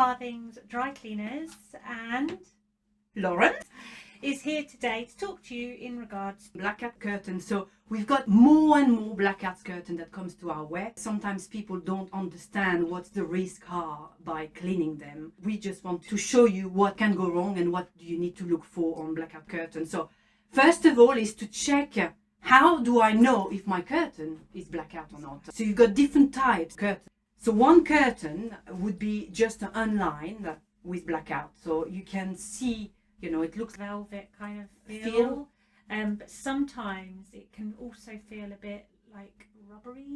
Farthings Dry Cleaners, and Lauren is here today to talk to you in regards to blackout curtains. So we've got more and more blackout curtain that comes to our web. Sometimes people don't understand what the risks are by cleaning them. We just want to show you what can go wrong and what you need to look for on blackout curtains. So first of all is to check how do I know if my curtain is blackout or not. So you've got different types of curtains. So one curtain would be just an unlined with blackout. So you can see, you know, it looks velvet kind of feel. But sometimes it can also feel a bit like rubbery,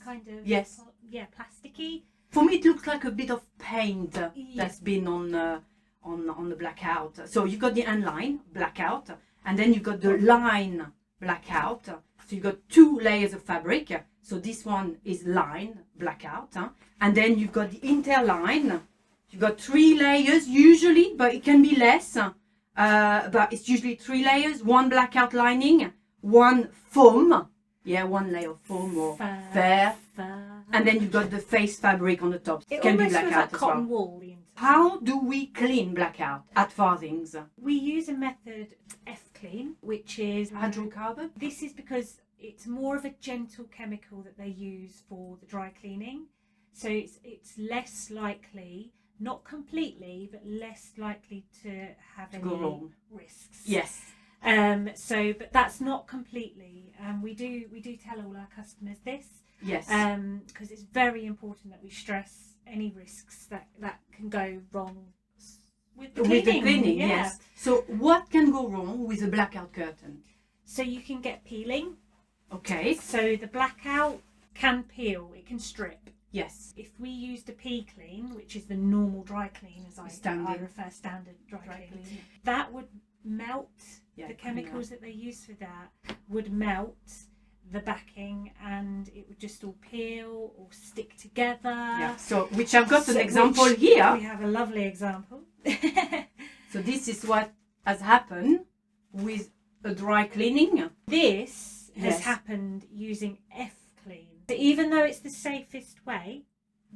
kind of, plasticky. For me, it looks like a bit of paint that's been on the blackout. So you've got the unline blackout, and then you've got the line blackout. So you've got two layers of fabric. So this one is line blackout, and then you've got the interline. You've got 3 layers usually, but it can be less. But it's usually 3 layers, 1 blackout lining, 1 foam, one layer of foam or fur, and then you've got the face fabric on the top. It can almost be blackout feels like as cotton well. wool. How do we clean blackout at Farthings? We use a method F-clean, which is hydrocarbon. This is because it's more of a gentle chemical that they use for the dry cleaning, so it's less likely. Not completely, but less likely to have any risks. Yes. But that's not completely. We do tell all our customers this. Yes. Because it's very important that we stress any risks that can go wrong with the cleaning. Yes. So what can go wrong with a blackout curtain? So you can get peeling. Okay. So the blackout can peel. It can strip. Yes. If we used a P-clean, which is the normal dry clean, as I refer, standard dry clean, that would melt the chemicals that they use for that would melt the backing, and it would just all peel or stick together. Yeah. So, which I've got an example here. We have a lovely example. So this is what has happened with a dry cleaning. This has happened using F-clean. So even though it's the safest way,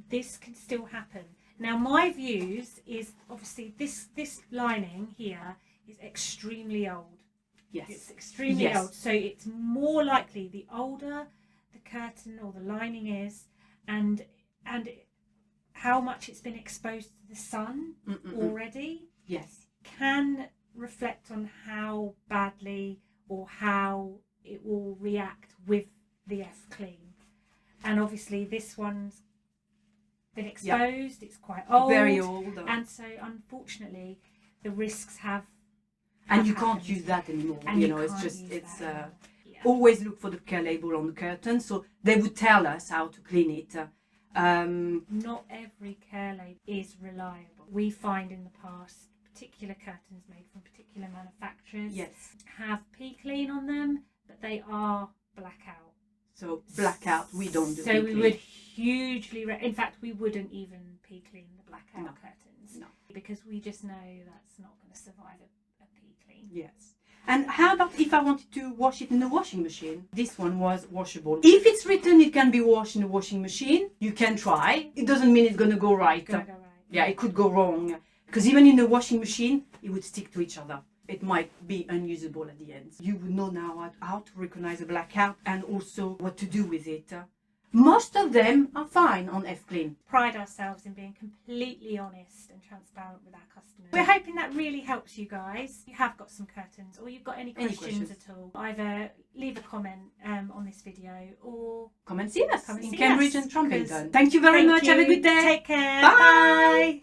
this can still happen. Now my views is obviously this lining here is extremely old. Yes. It's extremely old. So it's more likely the older the curtain or the lining is, and how much it's been exposed to the sun already. Yes. Can reflect on how badly or how it will react with the F-clean. And obviously this one's been exposed, it's quite old. Very old. And so unfortunately the risks have and you happened. Can't use that anymore. And always look for the care label on the curtain, so they would tell us how to clean it. Not every care label is reliable. We find in the past particular curtains made from particular manufacturers have P-clean on them, but they are blackout. So blackout, we don't do. So we would hugely, in fact, we wouldn't even P-clean the blackout curtains, because we just know that's not going to survive a P-clean. Yes. And how about if I wanted to wash it in the washing machine? This one was washable. If it's written it can be washed in the washing machine, you can try. It doesn't mean it's going to go right. Yeah, it could go wrong. Because even in the washing machine, it would stick to each other. It might be unusable at the end. You would know now how to recognize a blackout and also what to do with it. Most of them are fine on F-clean. Pride ourselves in being completely honest and transparent with our customers. We're hoping that really helps you guys. If you have got some curtains or you've got any questions at all, either leave a comment on this video or come and see us in Cambridge and Trumpington. Thank you very much. You. Have a good day. Take care. Bye. Bye.